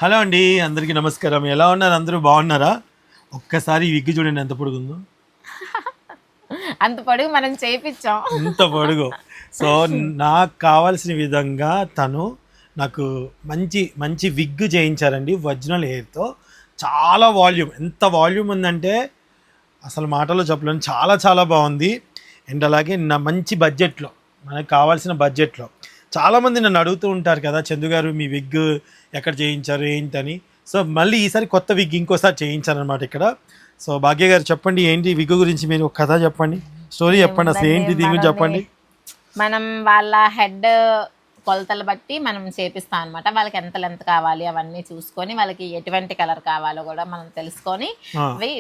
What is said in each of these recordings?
Hello అండి, అందరికీ నమస్కారం. ఎలా ఉన్నారు? అందరూ బాగున్నారా? ఒక్కసారి ఈ విగ్గు చూడండి ఎంత పొడుగుందో. అంత పొడుగు మనం చేయించాం. ఇంత పొడుగు. సో నాకు కావాల్సిన విధంగా తను నాకు మంచి మంచి విగ్గు చేయించారండి, ఒరిజినల్ హెయిర్తో. చాలా వాల్యూమ్, ఎంత వాల్యూమ్ ఉందంటే అసలు మాటలో చెప్పలేను. చాలా చాలా బాగుంది. అండ్ అలాగే నా మంచి బడ్జెట్లో, మనకు కావాల్సిన బడ్జెట్లో. చాలామంది నన్ను అడుగుతూ ఉంటారు కదా, చందు గారు మీ విగ్ ఎక్కడ చేయించారు ఏంటని. సో మళ్ళీ ఈసారి కొత్త విగ్ ఇంకోసారి చేయించారనమాట ఇక్కడ. సో భాగ్య గారు చెప్పండి, ఏంటి విగ్ గురించి మీరు ఒక కథ చెప్పండి, స్టోరీ చెప్పండి, అసలు ఏంటి దీని గురించి చెప్పండి. మనం వాళ్ళ హెడ్ కొలతలు బట్టి మనం చేపిస్తాం అనమాట. వాళ్ళకి ఎంత లెంత్ కావాలి అవన్నీ చూసుకొని, వాళ్ళకి ఎటువంటి కలర్ కావాలో కూడా మనం తెలుసుకొని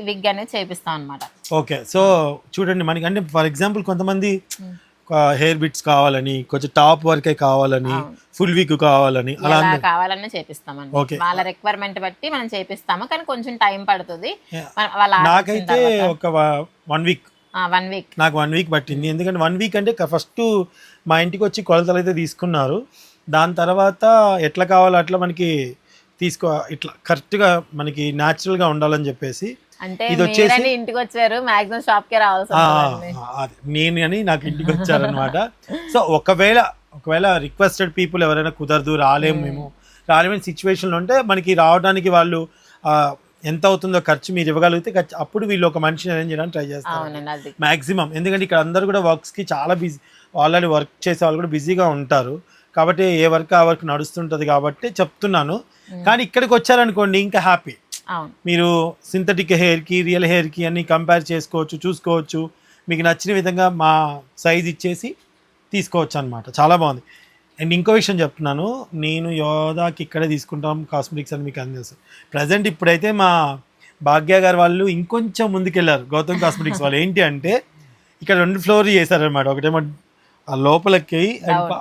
విగ్ అనేది చేపిస్తాం అనమాట. ఓకే, సో చూడండి, మనకి అంటే ఫర్ ఎగ్జాంపుల్ కొంతమంది హెయిర్ బిట్స్ కావాలని, కొంచెం టాప్ వరకే కావాలని, ఫుల్ విగ్ కావాలని, అలా కావాలని చేపిస్తామండి. వాళ్ళ రిక్వైర్మెంట్ బట్టి మనం చేపిస్తాము, కానీ కొంచెం టైం పడుతుంది. నాకైతే ఒక 1 వీక్, 1 వీక్ నాకు 1 వీక్ పట్టింది. ఎందుకంటే 1 వీక్ అంటే ఫస్ట్ మా ఇంటికి వచ్చి కొలతలు అయితే తీసుకున్నారు. దాని తర్వాత ఎట్లా కావాలో అట్లా మనకి ఇట్లా కరెక్ట్గా మనకి న్యాచురల్గా ఉండాలని చెప్పేసి. అంటే ఇది వచ్చేసి ఇంటికి వచ్చారు, మాక్సిమం షాప్ కే రావాల్సి నేను అని నాకు ఇంటికి వచ్చారనమాట. సో ఒకవేళ రిక్వెస్టెడ్ పీపుల్ ఎవరైనా కుదరదు, రాలేమని సిచ్యువేషన్లో ఉంటే మనకి రావడానికి వాళ్ళు ఎంత అవుతుందో ఖర్చు మీరు ఇవ్వగలిగితే అప్పుడు వీళ్ళు ఒక మనిషిని అరేంజ్ చేయడానికి ట్రై చేస్తారు మ్యాక్సిమం. ఎందుకంటే ఇక్కడ అందరూ కూడా వర్క్స్కి చాలా బిజీ, ఆల్రెడీ వర్క్ చేసే వాళ్ళు కూడా బిజీగా ఉంటారు కాబట్టి ఏ వర్క్ ఆ వర్క్ నడుస్తుంటుంది కాబట్టి చెప్తున్నాను. కానీ ఇక్కడికి వచ్చారనుకోండి ఇంకా హ్యాపీ. మీరు సింథటిక్ హెయిర్కి రియల్ హెయిర్కి అన్ని కంపేర్ చేసుకోవచ్చు, చూసుకోవచ్చు. మీకు నచ్చిన విధంగా మా సైజ్ ఇచ్చేసి తీసుకోవచ్చు అనమాట. చాలా బాగుంది. అండ్ ఇంకో విషయం చెప్తున్నాను, నేను యోధాకి ఇక్కడే తీసుకుంటాం కాస్మెటిక్స్ అని మీకు అందిస్తాను. ప్రజెంట్ ఇప్పుడైతే మా భాగ్య గారు వాళ్ళు ఇంకొంచెం ముందుకెళ్ళారు, గౌతమ్ కాస్మెటిక్స్ వాళ్ళు. ఏంటి అంటే ఇక్కడ 2 ఫ్లోర్ చేశారనమాట. ఒకటేమో లోపలికి,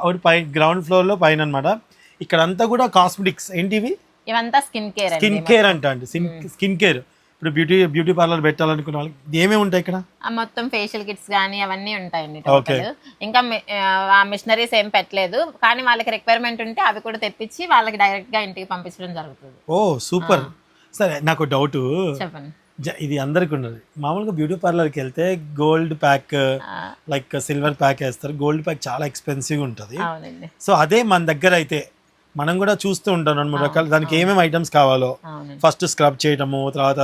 ఒకటి గ్రౌండ్ ఫ్లోర్లో పైన అనమాట. ఇక్కడంతా కూడా కాస్మెటిక్స్. ఏంటివి? ఇవంతా స్కిన్ కేర్ అంట అండి. Skin care. ఇప్పుడు బ్యూటీ పార్లర్ పెట్టాలనుకున్న వాళ్ళకి ఏమేమి ఉంటాయి ఇక్కడ? మొత్తం ఫేషియల్ కిట్స్ కానీ అవన్నీ ఉంటాయండి. ఇంకా మిషనరీస్ ఏం పెట్టలేదు, కానీ వాళ్ళకి రిక్వైర్మెంట్ ఉంటే అవి కూడా తెప్పించి వాళ్ళకి డైరెక్ట్ గా ఇంటికి పంపించడం జరుగుతుంది. ఓ సూపర్. సరే, నాకు డౌట్, చెప్పండి. ఇది అందరికి ఉన్నది. మామూలుగా బ్యూటీ పార్లర్కి వెళ్తే gold pack, like silver pack వేస్తారు. గోల్డ్ ప్యాక్ చాలా ఎక్స్పెన్సివ్ ఉంటుంది. సో అదే మన దగ్గర అయితే మనం కూడా చూస్తూ ఉంటాం 2-3 రకాలు. దానికి ఏమేమి ఐటమ్స్ కావాలో ఫస్ట్ స్క్రబ్ చేయడము, తర్వాత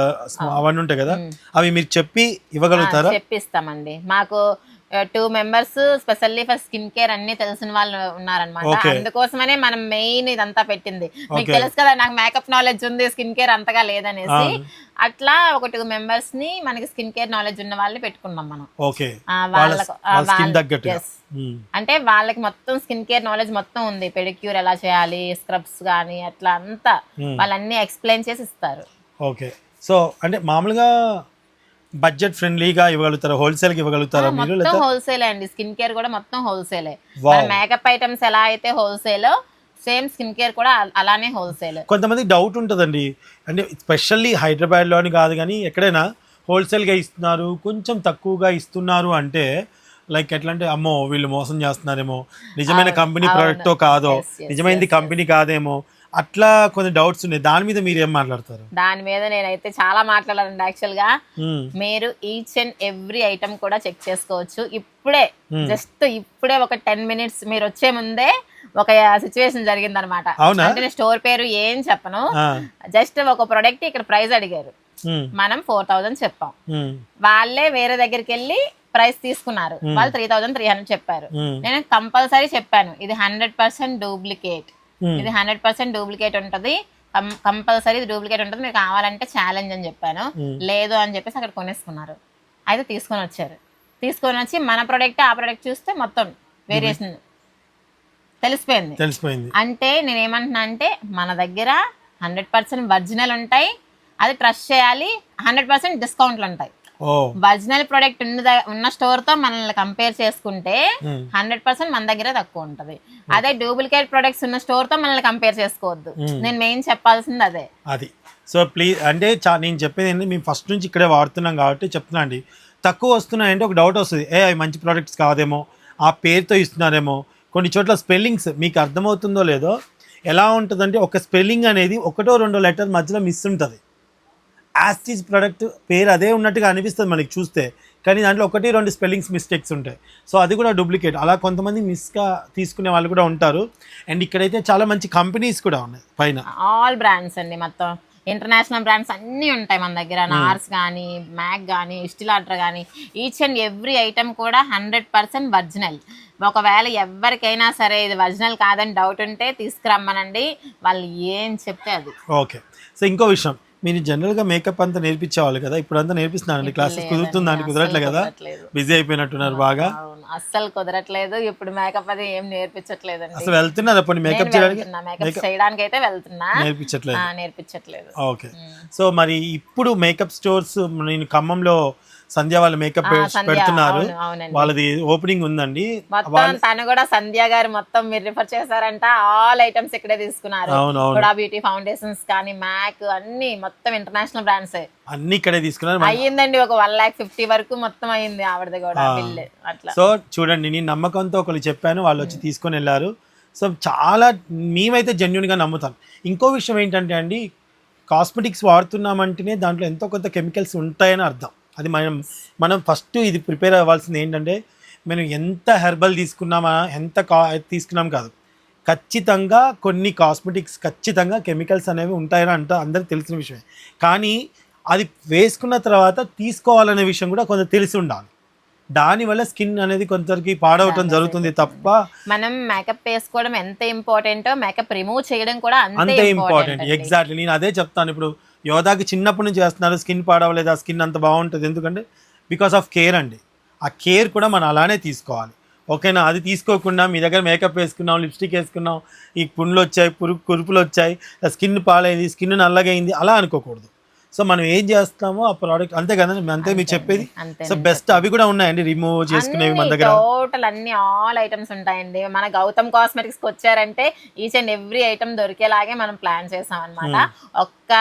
అవన్నీ ఉంటాయి కదా, అవి మీరు చెప్పి ఇవ్వగలుగుతారా? చెప్పిస్తామండి. మాకు 2 members specially for skin care అన్ని తెలిసిన వాళ్ళు ఉన్నారనమాట. అందుకోసమనే మనం మెయిన్ ఇదంతా పెట్టింది. మీకు తెలుసు కదా, నాకు మేకప్ నాలెడ్జ్ ఉంది, స్కిన్ కేర్ అంతగా లేదనేసి అట్లా ఒక 2 మెంబర్స్ ని మనకి స్కిన్ కేర్ నాలెడ్జ్ ఉన్న వాళ్ళని పెట్టుకున్నాం మనం. అంటే వాళ్ళకి మొత్తం స్కిన్ కేర్ నాలెడ్జ్ మొత్తం ఉంది. పెడిక్యూర్ ఎలా చేయాలి, స్క్రబ్స్ గానీ అట్లా అంతా వాళ్ళన్ని ఎక్స్ప్లెయిన్ చేసి ఇస్తారు. ఓకే, సో అంటే మామూలుగా బడ్జెట్ ఫ్రెండ్లీగా ఇవ్వగలుగుతారా? హోల్సేల్ కి ఇవ్వగలుగుతారా మీరు? మొత్తం హోల్సేల్ అండి. స్కిన్ కేర్ కూడా మొత్తం హోల్సేలే. మేకప్ ఐటమ్స్ ఎలా అయితే హోల్సేల్, సేమ్ స్కిన్ కేర్ కూడా అలానే హోల్సేల్. కొంతమంది డౌట్ ఉంటుందండి, అంటే స్పెషల్లీ హైదరాబాద్ లో అని కాదు కానీ ఎక్కడైనా హోల్సేల్ గా ఇస్తున్నారు, కొంచెం తక్కువగా ఇస్తున్నారు అంటే లైక్ ఎట్లా అంటే, అమ్మో వీళ్ళు మోసం చేస్తున్నారేమో, నిజమైన కంపెనీ ప్రోడక్టో కాదో, నిజమైనది కంపెనీ కాదేమో, అట్లా కొన్ని డౌట్స్ ఉన్నాయి. దాని మీద మీరు ఏం మాట్లాడతారు? దాని మీద నేనైతే చాలా మాట్లాడాలండి. యాక్చువల్ గా మీరు ఈచ్ అండ్ ఎవ్రీ ఐటమ్ కూడా చెక్ చేసుకోవచ్చు. ఇప్పుడే ఇప్పుడే ఒక 10 minutes మీరు వచ్చే ముందే ఒక సిచ్యువేషన్ జరిగింది అనమాట. అంటే స్టోర్ పేరు ఏం చెప్పను, జస్ట్ ఒక ప్రొడక్ట్ ఇక్కడ ప్రైస్ అడిగారు, మనం 4000 చెప్పాం. వాళ్ళే వేరే దగ్గరికి వెళ్ళి ప్రైస్ తీసుకున్నారు, వాళ్ళు 3300 చెప్పారు. నేను కంపల్సరీ చెప్పాను, ఇది 100% డూప్లికేట్, ఇది 100% డూప్లికేట్ ఉంటది, కంపల్సరీ డూప్లికేట్ ఉంటుంది, మీరు కావాలంటే ఛాలెంజ్ అని చెప్పాను. లేదు అని చెప్పేసి అక్కడ కొనేసుకున్నారు. అయితే తీసుకొని వచ్చి మన ప్రొడక్ట్ ఆ ప్రొడక్ట్ చూస్తే మొత్తం వేరియేషన్ తెలిసిపోయింది. అంటే నేనేమంటున్నా అంటే మన దగ్గర 100% ఒరిజినల్ ఉంటాయి, అది ట్రస్ట్ చేయాలి. 100% డిస్కౌంట్లు ఉంటాయి. ఒరిజినల్ ప్రొడక్ట్ ఉన్న స్టోర్ తో మనల్ని కంపేర్ చేసుకుంటే 100% మన దగ్గర తక్కువ ఉంటది. అదే డూప్లికేట్ ప్రొడక్ట్స్ ఉన్న స్టోర్ తో మనల్ని కంపేర్ చేసుకోవద్దు. నేను మెయిన్ చెప్పాల్సింది అదే. అది సో ప్లీజ్, అంటే నేను చెప్పేది ఏంటి, మేము ఫస్ట్ నుంచి ఇక్కడే వాడుతున్నాం కాబట్టి చెప్తున్నా అండి. తక్కువ వస్తున్నాయంటే ఒక డౌట్ వస్తుంది, అవి మంచి ప్రొడక్ట్స్ కాదేమో, ఆ పేరుతో ఇస్తున్నారేమో. కొన్ని చోట్ల స్పెల్లింగ్స్ మీకు అర్థమవుతుందో లేదో, ఎలా ఉంటుందంటే ఒక స్పెల్లింగ్ అనేది ఒకటో రెండో లెటర్ మధ్యలో మిస్ ఉంటుంది. యాస్టీజ్ ప్రొడక్ట్ పేరు అదే ఉన్నట్టుగా అనిపిస్తుంది మనకి చూస్తే, కానీ దాంట్లో 1-2 స్పెల్లింగ్స్ మిస్టేక్స్ ఉంటాయి. సో అది కూడా డూప్లికేట్. అలా కొంతమంది మిస్గా తీసుకునే వాళ్ళు కూడా ఉంటారు. అండ్ ఇక్కడైతే చాలా మంచి కంపెనీస్ కూడా ఉన్నాయి పైన. ఆల్ బ్రాండ్స్ అండి, మొత్తం ఇంటర్నేషనల్ బ్రాండ్స్ అన్నీ ఉంటాయి మన దగ్గర. నార్స్ కానీ, మ్యాక్ కానీ, ఇస్టిలాటర్ కానీ, ఈచ్ అండ్ ఎవ్రీ ఐటమ్ కూడా 100% ఒరిజినల్. ఒకవేళ ఎవరికైనా సరే ఇది ఒరిజినల్ కాదని డౌట్ ఉంటే తీసుకురమ్మనండి, వాళ్ళు ఏం చెప్తే అది. ఓకే. సో ఇంకో విషయం, మీరు జనరల్గా మేకప్ అంతా నేర్పించేవాళ్ళు కదా, ఇప్పుడు అంతా నేర్పిస్తున్నారండి క్లాసెస్? కుదురుతుందండి? కుదరట్లే కదా, బిజీ అయిపోయినట్టున్నారు బాగా. అస్సలు కుదరట్లేదు ఇప్పుడు, మేకప్ అది ఏం నేర్పించట్లేదు. అసలు వెళ్తున్నారు అప్పుడు మేకప్ చేయడానికి? మేకప్ చేయడానికి అయితే వెళ్తున్నా, నేర్పించట్లేదు. ఓకే. సో మరి ఇప్పుడు మేకప్ స్టోర్స్ నేను ఖమ్మంలో సంధ్య వాళ్ళ మేకప్ పెడుతున్నారు, వాళ్ళది ఓపెనింగ్ ఉందండి. మొత్తం తను కూడా సంధ్య గారు మొత్తం మీరు రిఫర్ చేశారంట, ఆల్ ఐటమ్స్ ఇక్కడే తీసుకున్నారు. కూడా బ్యూటీ ఫౌండేషన్స్ కానీ, మ్యాక్ అన్ని మొత్తం ఇంటర్నేషనల్ బ్రాండ్స్ అన్ని ఇక్కడే తీసుకున్నారు. అయ్యిందండి ఒక 1,50,000 వరకు మొత్తం అయింది ఆవిడది కూడా బిల్ అట్లా. సో చూడండి, నేను నమ్మకంతో ఒకళ్ళు చెప్పాను, వాళ్ళు వచ్చి తీసుకొని వెళ్ళారు. సో చాలా మేమైతే జెన్యున్గా నమ్ముతాం. ఇంకో విషయం ఏంటంటే అండి, కాస్మెటిక్స్ వాడుతున్నామంటేనే దాంట్లో ఎంతో కొంత కెమికల్స్ ఉంటాయని అర్థం. అది మనం ఫస్ట్ ఇది ప్రిపేర్ అవ్వాల్సింది ఏంటంటే, మనం ఎంత హెర్బల్ తీసుకున్నామా, ఎంత తీసుకున్నాం కాదు, ఖచ్చితంగా కొన్ని కాస్మెటిక్స్ ఖచ్చితంగా కెమికల్స్ అనేవి ఉంటాయని అందరికి తెలిసిన విషయమే. కానీ అది వేసుకున్న తర్వాత తీసుకోవాలనే విషయం కూడా కొంత తెలిసి ఉండాలి. దానివల్ల స్కిన్ అనేది కొందరికి పాడవటం జరుగుతుంది తప్ప. మనం మేకప్ వేసుకోవడం ఎంత ఇంపార్టెంటో, మేకప్ రిమూవ్ చేయడం కూడా అంతే ఇంపార్టెంట్. ఎగ్జాక్ట్లీ, నేను అదే చెప్తాను. ఇప్పుడు యోధాకి చిన్నప్పటి నుంచి చేస్తున్నారు, స్కిన్ పాడవలేదు, ఆ స్కిన్ అంత బాగుంటుంది. ఎందుకంటే బికాస్ ఆఫ్ కేర్ అండి. ఆ కేర్ కూడా మనం అలానే తీసుకోవాలి. ఓకేనా? అది తీసుకోకుండా మీ దగ్గర మేకప్ వేసుకున్నాం, లిప్స్టిక్ వేసుకున్నాం, ఈ పుండ్లు వచ్చాయి, కురుపులు వచ్చాయి, స్కిన్ పాడైంది, స్కిన్ నల్లగైంది, అలా అనుకోకూడదు. సో మనం ఏం చేస్తామో ఆ ప్రోడక్ట్ అంతే కదా, అంతే మీకు చెప్పేది. సో బెస్ట్ అవి కూడా ఉన్నాయండి రిమూవ్ చేసుకునేవి మన దగ్గర. టోటల్ అన్ని ఆల్ ఐటమ్స్ ఉంటాయండి. మన గౌతమ్ కాస్మెటిక్స్ కి వచ్చారంటే ఈచ్ అండ్ ఎవ్రీ ఐటమ్ దొరికేలాగే మనం ప్లాన్ చేసాం అనమాట. ఒక్క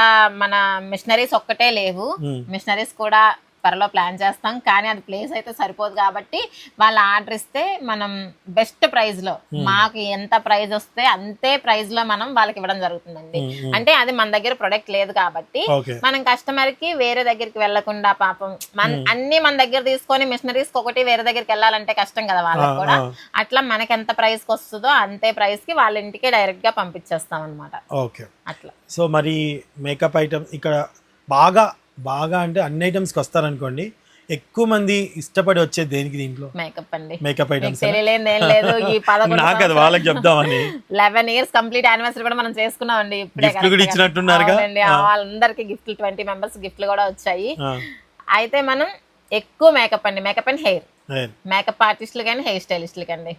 మన మిషనరీస్ ఒక్కటే లేవు, మిషనరీస్ కూడా త్వరలో ప్లాన్ చేస్తాం. కానీ అది ప్లేస్ అయితే సరిపోదు కాబట్టి వాళ్ళు ఆర్డర్ ఇస్తే మనం బెస్ట్ ప్రైస్ లో, మాకు ఎంత ప్రైస్ వస్తే అంతే ప్రైస్ లో మనం వాళ్ళకి ఇవ్వడం జరుగుతుందండి. అంటే అది మన దగ్గర ప్రొడక్ట్ లేదు కాబట్టి మనం కస్టమర్ కి వేరే దగ్గరికి వెళ్లకుండా, పాపం అన్ని మన దగ్గర తీసుకొని మిషనరీస్ ఒకటి వేరే దగ్గరికి వెళ్ళాలంటే కష్టం కదా వాళ్ళకి కూడా. అట్లా మనకి ఎంత ప్రైస్ కి వస్తుందో అంతే ప్రైస్ కి వాళ్ళ ఇంటికి డైరెక్ట్ గా పంపించేస్తాం అనమాట. అట్లా. సో మరి మేకప్ ఐటమ్ ఇక్కడ బాగా అంటే అన్ని ఐటమ్స్కి వస్తారనుకోండి, ఎక్కువ మంది ఇష్టపడి వచ్చేది దేనికి? దీంట్లో మేకప్ అండి. మేకప్ ఐటమ్స్ నాకు అది వాళ్ళకి చెప్దామని 11 years కంప్లీట్ యానివర్సరీ కూడా మనం చేసుకున్నామండి. ఇప్పుడే ఇచ్చినట్టున్నారు వాళ్ళందరికి గిఫ్ట్లు, 20 members గిఫ్ట్లు కూడా వచ్చాయి. అయితే మనం ఎక్కువ మేకప్ అండి, మేకప్ అండ్ హెయిర్, మేకప్ ఆర్టిస్టులు కానీ హెయిర్ స్టైలిస్టులు కానీ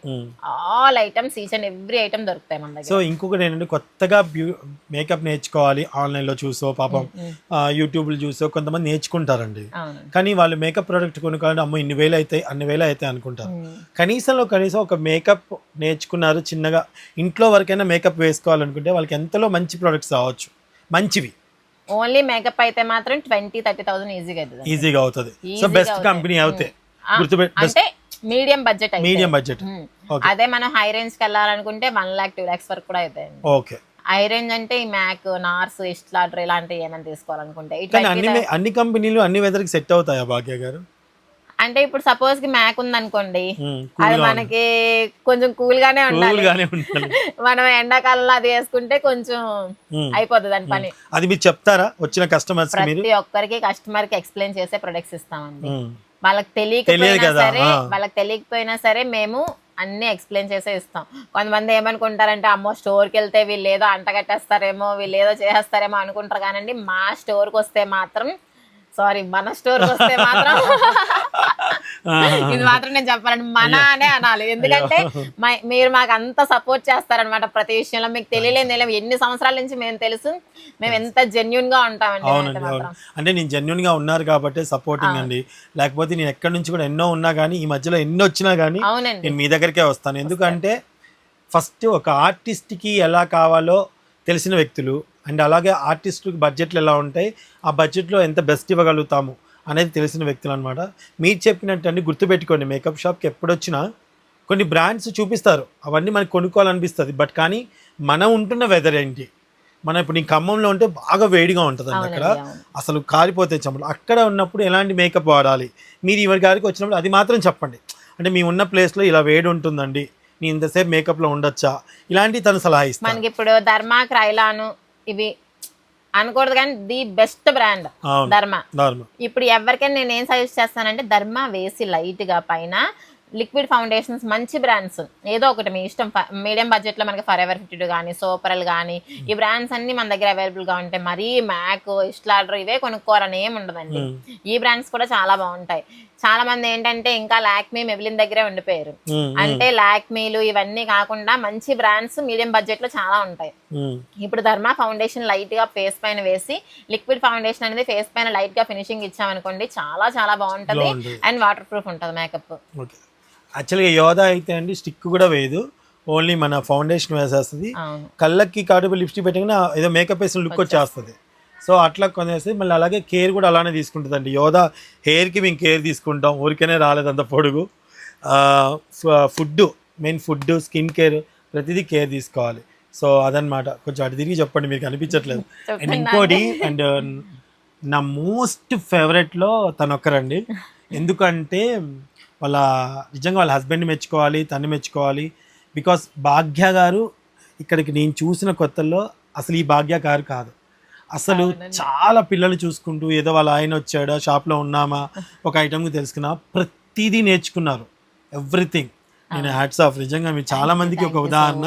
all items each and every item దొరుకుతాయి మన దగ్గర. సో ఇంకొకటి ఏంటంటే, కొత్తగా మేకప్ నేర్చుకోవాలి ఆన్లైన్లో చూసో, పాపం యూట్యూబ్లో చూసో కొంతమంది నేర్చుకుంటారండి. కానీ వాళ్ళు మేకప్ ప్రోడక్ట్ కొనుక్కోవాలంటే అమ్మో ఇన్ని వేలు అవుతాయి అనుకుంటారు. కనీసం ఒక మేకప్ నేర్చుకున్నారు, చిన్నగా ఇంట్లో వరకైనా మేకప్ వేసుకోవాలనుకుంటే వాళ్ళకి ఎంతలో మంచి ప్రోడక్ట్స్ రావచ్చు, మంచివి. ఓన్లీ మేకప్ అయితే మాత్రం 20,000-30,000 ఈజీగా అవుతుంది. సో బెస్ట్ కంపెనీ అవుతాయి, అంటే మీడియం బడ్జెట్. అదే మనం హై రేంజ్ కి వెళ్ళాలనుకుంటే 1,00,000-2 lakhs వరకు కూడా అవుతాయి. ఓకే. హై రేంజ్ అంటే ఈ మ్యాక్, నార్స్, ఇస్టిలాటర్ ఇలాంటివి ఏమైనా తీసుకోవాలనుకుంటే అన్ని కంపెనీలు అన్ని వెదర్ కి సెట్ అవుతాయా భాగ్య గారు? అంటే ఇప్పుడు సపోజ్ కి మ్యాక్ ఉంది అనుకోండి, అది మనకి కొంచెం కూల్ గానే ఉండాలి. మనం ఎండాకాలంలో అది వేసుకుంటే కొంచెం అయిపోతుంది దాని పని. అది మీరు చెప్తారా వచ్చిన కస్టమర్స్? ప్రతి ఒక్కరికి కస్టమర్ కి ఎక్స్ప్లెయిన్ చేసే ప్రొడక్ట్స్ ఇస్తామండి. వాళ్ళకి తెలియకపోయినా సరే మేము అన్ని ఎక్స్ప్లెయిన్ చేసే ఇస్తాం. కొంతమంది ఏమనుకుంటారంటే, అమ్మో స్టోర్కి వెళ్తే వీళ్ళు ఏదో అంటగట్టేస్తారేమో, వీళ్ళు ఏదో చేసేస్తారేమో అనుకుంటారు. కానండి మా స్టోర్కి వస్తే మాత్రం, మన స్టోర్కి వస్తే మాత్రం ఇది మాత్రం నేను చెప్పాలండి, మన అనే అనాలి. ఎందుకంటే మీరు మాకు అంత సపోర్ట్ చేస్తారనమాట ప్రతి విషయంలో. మీకు తెలియలేదు ఎన్ని సంవత్సరాల నుంచి మేము తెలుసు, మేము ఎంత జెన్యున్ గా ఉంటామండి. అంటే నేను జెన్యున్ గా ఉన్నారు కాబట్టి సపోర్టింగ్ అండి. లేకపోతే నేను ఎక్కడి నుంచి కూడా ఎన్నో ఉన్నా కానీ, ఈ మధ్యలో ఎన్నో వచ్చినా కానీ నేను మీ దగ్గరికే వస్తాను. ఎందుకంటే ఫస్ట్ ఒక ఆర్టిస్ట్కి ఎలా కావాలో తెలిసిన వ్యక్తులు, అండ్ అలాగే ఆర్టిస్టుకి బడ్జెట్లు ఎలా ఉంటాయి, ఆ బడ్జెట్లో ఎంత బెస్ట్ ఇవ్వగలుగుతాము అనేది తెలిసిన వ్యక్తులు అనమాట. మీరు చెప్పినట్టు అండి, గుర్తుపెట్టుకోండి, మేకప్ షాప్కి ఎప్పుడొచ్చినా కొన్ని బ్రాండ్స్ చూపిస్తారు, అవన్నీ మనకి కొనుక్కోవాలనిపిస్తుంది. బట్ కానీ మనం ఉంటున్న వెదర్ ఏంటి, మనం ఇప్పుడు నీ ఖమ్మంలో ఉంటే బాగా వేడిగా ఉంటుందండి అక్కడ, అసలు కాలిపోతే చెమటలు. అక్కడ ఉన్నప్పుడు ఎలాంటి మేకప్ వాడాలి, మీరు ఎవరి గారికి వచ్చినప్పుడు అది మాత్రం చెప్పండి. అంటే మీ ఉన్న ప్లేస్లో ఇలా వేడి ఉంటుందండి, నేను ఇంతసేపు మేకప్లో ఉండొచ్చా, ఇలాంటివి తను సలహా ఇస్తాను. మనకి ఇప్పుడు ధర్మా, క్రైలాను ఇవి అనకూడదు కానీ ది బెస్ట్ బ్రాండ్ ధర్మా. ఇప్పుడు ఎవరికైనా నేను ఏం సజెస్ట్ చేస్తానంటే ధర్మా వేసి లైట్గా పైన లిక్విడ్ ఫౌండేషన్స్, మంచి బ్రాండ్స్ ఏదో ఒకటి మీ ఇష్టం. మీడియం బడ్జెట్లో మనకి ఫర్ ఎవర్ 52 కానీ సోపరల్ కానీ ఈ బ్రాండ్స్ అన్ని మన దగ్గర అవైలబుల్గా ఉంటాయి. మరీ మ్యాక్, ఇస్లాడర్ ఇవే కొనుక్కోవాలని ఏమి ఉండదండి. ఈ బ్రాండ్స్ కూడా చాలా బాగుంటాయి. చాలా మంది ఏంటంటే ఇంకా లాక్మీ, మెబిలిన్ దగ్గరే ఉండిపోయారు. అంటే లాక్మీలు ఇవన్నీ కాకుండా మంచి బ్రాండ్స్ మీడియం బడ్జెట్ లో చాలా ఉంటాయి. ఇప్పుడు ధర్మా ఫౌండేషన్ లైట్ గా ఫేస్ పైన వేసి, లిక్విడ్ ఫౌండేషన్ అనేది ఫేస్ పైన లైట్ గా ఫినిషింగ్ ఇచ్చామనుకోండి, చాలా చాలా బాగుంటది అండ్ వాటర్ ప్రూఫ్ ఉంటుంది మేకప్. యాక్చువల్గా యోధా అయితే అండి స్టిక్ కూడా వేయదు, ఓన్లీ మన ఫౌండేషన్ వేసేస్తుంది. కళ్ళకి కాటుకు లిప్స్టిక్ పెట్టగానే ఏదో మేకప్ వేసిన లుక్ వచ్చేస్తుంది. సో అట్లా కొనేసి మళ్ళీ అలాగే కేర్ కూడా అలానే తీసుకుంటుంది అండి. యోధా హెయిర్కి మేము కేర్ తీసుకుంటాం, ఊరికనే రాలేదు అంత పొడుగు. Food, main food, skin care ప్రతిదీ కేర్ తీసుకోవాలి. సో అదనమాట. కొంచెం అటు తిరిగి చెప్పండి, మీకు అనిపించట్లేదు. అండ్ ఇంకోటి, అండ్ నా మోస్ట్ ఫేవరెట్లో తను ఒక్కరండి. ఎందుకంటే నిజంగా వాళ్ళ హస్బెండ్ మెచ్చుకోవాలి, తను మెచ్చుకోవాలి. బికాస్ భాగ్య గారు ఇక్కడికి నేను చూసిన కొత్తల్లో అసలు ఈ భాగ్య గారు కాదు, అసలు చాలా పిల్లలు చూసుకుంటూ ఏదో వాళ్ళ ఆయన వచ్చాడా, షాప్లో ఉన్నామా, ఒక ఐటమ్కి తెలుసుకున్నా, ప్రతిదీ నేర్చుకున్నారు, ఎవ్రీథింగ్. నేను హ్యాట్స్ ఆఫ్. నిజంగా మీరు చాలా మందికి ఒక ఉదాహరణ.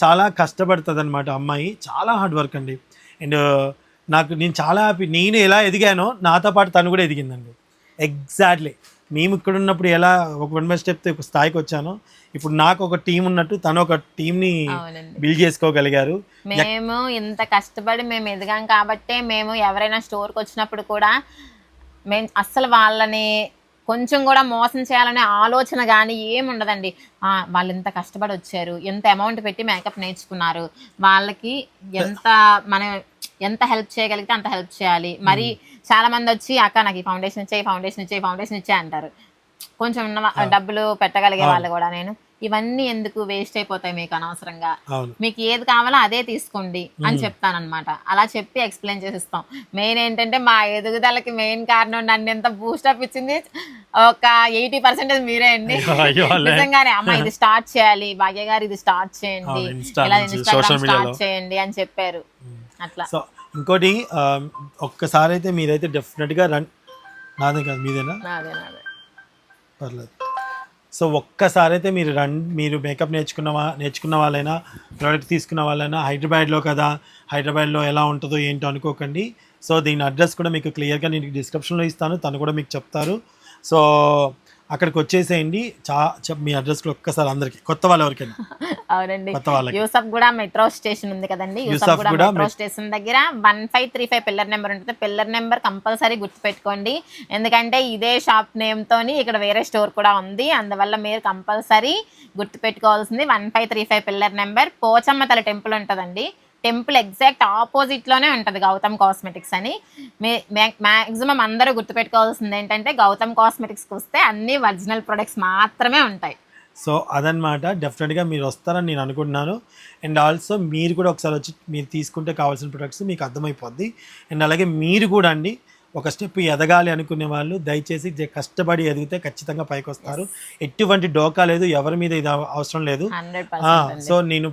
చాలా కష్టపడుతుంది అనమాట అమ్మాయి, చాలా హార్డ్ వర్క్ అండి. అండ్ నేను చాలా హ్యాపీ. నేను ఎలా ఎదిగానో నాతో పాటు తను కూడా ఎదిగిందండి. ఎగ్జాక్ట్లీ మేము ఇక్కడ ఉన్నప్పుడు ఎలా ఒక 1 బై స్టెప్ ఒక స్థాయికి వచ్చానో, ఇప్పుడు నాకు ఒక టీం ఉన్నట్టు తను ఒక టీంని బిల్డ్ చేసుకోగలిగారు. మేము ఇంత కష్టపడి మేము ఎదిగాం కాబట్టే మేము ఎవరైనా స్టోర్కి వచ్చినప్పుడు కూడా మేము అస్సలు వాళ్ళని కొంచెం కూడా మోసం చేయాలనే ఆలోచన కానీ ఏముండదండి. వాళ్ళు ఎంత కష్టపడి వచ్చారు, ఎంత అమౌంట్ పెట్టి మేకప్ నేర్చుకున్నారు, వాళ్ళకి ఎంత హెల్ప్ చేయగలిగితే అంత హెల్ప్ చేయాలి. మరి చాలా మంది వచ్చి అక్క నాకు ఈ ఫౌండేషన్ ఇచ్చే అంటారు. కొంచెం డబ్బులు పెట్టగలిగే వాళ్ళు కూడా, నేను ఇవన్నీ ఎందుకు వేస్ట్ అయిపోతాయి మీకు అనవసరంగా, మీకు ఏది కావాలో అదే తీసుకోండి అని చెప్తానమాట. అలా చెప్పి ఎక్స్ప్లెయిన్ చేసిస్తాం. మెయిన్ ఏంటంటే మా ఎదుగుదలకి మెయిన్ కారణం, నన్ను ఎంత బూస్టప్ ఇచ్చింది ఒక 80% మీరే అండి. నిజంగానే అమ్మ ఇది స్టార్ట్ చేయాలి, భాగ్య గారు ఇది స్టార్ట్ చేయండి, ఇలా ఇన్స్టాగ్రామ్ స్టార్ట్ చేయండి అని చెప్పారు. అట్లా. సో ఇంకోటి, ఒక్కసారి అయితే మీరైతే డెఫినెట్గా నాదే కాదు మీదేనా, పర్లేదు. సో ఒక్కసారి అయితే మీరు మేకప్ నేర్చుకున్న వాళ్ళైనా, ప్రోడక్ట్ తీసుకున్న వాళ్ళైనా, హైదరాబాద్లో ఎలా ఉంటుందో ఏంటో అనుకోకండి. సో దీని అడ్రస్ కూడా మీకు క్లియర్గా నేను డిస్క్రిప్షన్లో ఇస్తాను, తను కూడా మీకు చెప్తారు. సో అక్కడికి వచ్చేసేయండి. మీ అడ్రస్ కూడా ఒక్కసారి అందరికి, కొత్త వాళ్ళు ఎవరికైనా. అవునండి, యూసఫ్ కూడా మెట్రో స్టేషన్ ఉంది కదండి, యూసఫ్ కూడా మెట్రో స్టేషన్ దగ్గర 1535 పిల్లర్ నెంబర్ ఉంటుంది. పిల్లర్ నెంబర్ కంపల్సరీ గుర్తుపెట్టుకోండి, ఎందుకంటే ఇదే షాప్ నేమ్ తోని ఇక్కడ వేరే స్టోర్ కూడా ఉంది. అందువల్ల మీరు కంపల్సరీ గుర్తుపెట్టుకోవాల్సింది 1535 పిల్లర్ నెంబర్. పోచమ్మ తల్లి టెంపుల్ ఉంటుందండి, టెంపుల్ ఎగ్జాక్ట్ ఆపోజిట్లోనే ఉంటుంది గౌతమ్ కాస్మెటిక్స్ అని. మ్యాక్సిమం అందరూ గుర్తుపెట్టుకోవాల్సింది ఏంటంటే గౌతమ్ కాస్మెటిక్స్కి వస్తే అన్ని ఒరిజినల్ ప్రొడక్ట్స్ మాత్రమే ఉంటాయి. సో అదనమాట. డెఫినెట్గా మీరు వస్తారని నేను అనుకుంటున్నాను. అండ్ ఆల్సో మీరు కూడా ఒకసారి వచ్చి మీరు తీసుకుంటే కావాల్సిన ప్రొడక్ట్స్ మీకు అర్థమైపోద్ది. అండ్ అలాగే మీరు కూడా అండి ఒక స్టెప్ ఎదగాలి అనుకునే వాళ్ళు దయచేసి కష్టపడి ఎదిగితే ఖచ్చితంగా పైకి వస్తారు. ఎటువంటి డోకా లేదు, ఎవరి మీద ఇది అవసరం లేదు. సో నేను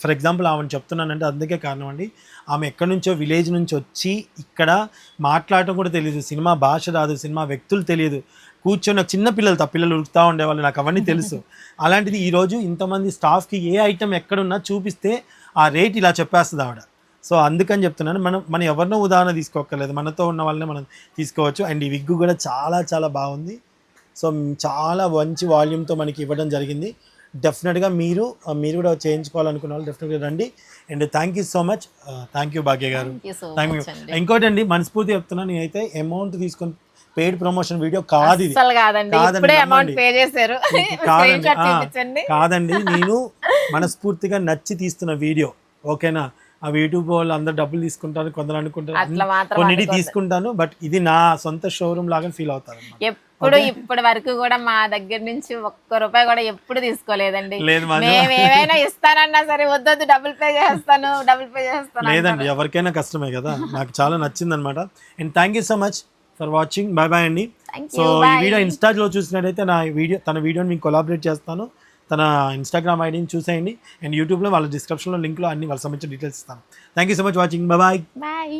ఫర్ ఎగ్జాంపుల్ ఆమెను చెప్తున్నానంటే అందుకే కారణం అండి, ఆమె ఎక్కడి నుంచో విలేజ్ నుంచి వచ్చి ఇక్కడ మాట్లాడటం కూడా తెలియదు, సినిమా భాష రాదు, సినిమా వ్యక్తులు తెలియదు, కూర్చొని చిన్న పిల్లలు ఉరుకుతూ ఉండేవాళ్ళు, నాకు అవన్నీ తెలుసు. అలాంటిది ఈరోజు ఇంతమంది స్టాఫ్కి ఏ ఐటమ్ ఎక్కడున్నా చూపిస్తే ఆ రేట్ ఇలా చెప్పేస్తుంది ఆవిడ. సో అందుకని చెప్తున్నాను, మనం ఎవరినో ఉదాహరణ తీసుకోక్కర్లేదు, మనతో ఉన్న వాళ్ళని మనం తీసుకోవచ్చు. అండ్ ఈ విగ్గు కూడా చాలా చాలా బాగుంది. సో చాలా మంచి వాల్యూమ్తో మనకి ఇవ్వడం జరిగింది. డెఫినెట్గా మీరు కూడా చేయించుకోవాలనుకున్న వాళ్ళు డెఫినెట్గా రండి. And thank you so much. Thank you Bhagya గారు, థ్యాంక్ యూ. ఇంకోటి అండి, మనస్ఫూర్తి చెప్తున్నాను, నేనైతే అమౌంట్ తీసుకొని పెయిడ్ ప్రమోషన్ వీడియో కాదు ఇది, కాదండి, నేను మనస్ఫూర్తిగా నచ్చి తీస్తున్న వీడియో. ఓకేనా, ఆ యూట్యూబ్ వాళ్ళు అందరు డబ్బులు తీసుకుంటారు, కొందరు అనుకుంటారు, కొన్నిటి తీసుకుంటాను, బట్ ఇది నా సొంత షోరూమ్ లాగా ఫీల్ అవుతాను. ఎప్పుడు ఇప్పటి వరకు కూడా మా దగ్గర నుంచి ఒక్క రూపాయి కూడా ఎప్పుడు తీసుకోలేదండి. లేదు మంజు, మేము ఏమైనా ఇస్తానన్నా సరే వద్దొద్దు డబుల్ పే చేస్తాను లేదండి ఎవరికైనా కష్టమే కదా. నాకు చాలా నచ్చింది అనమాట. And thank you so much for watching. Bye bye అండి. సో ఈ వీడియో ఇన్స్టాలో చూసినట్టయితే తన వీడియోని మీకు కొలాబరేట్ చేస్తాను. తన ఇన్స్టాగ్రామ్ ఐడిని చూసేయండి. అండ్ యూట్యూబ్లో వాళ్ళ డిస్క్రిప్షన్లో లింక్లో అన్ని వాళ్ళకి సంబంధించిన డీటెయిల్స్ ఇస్తాను. Thank you so much watching. Bye bye.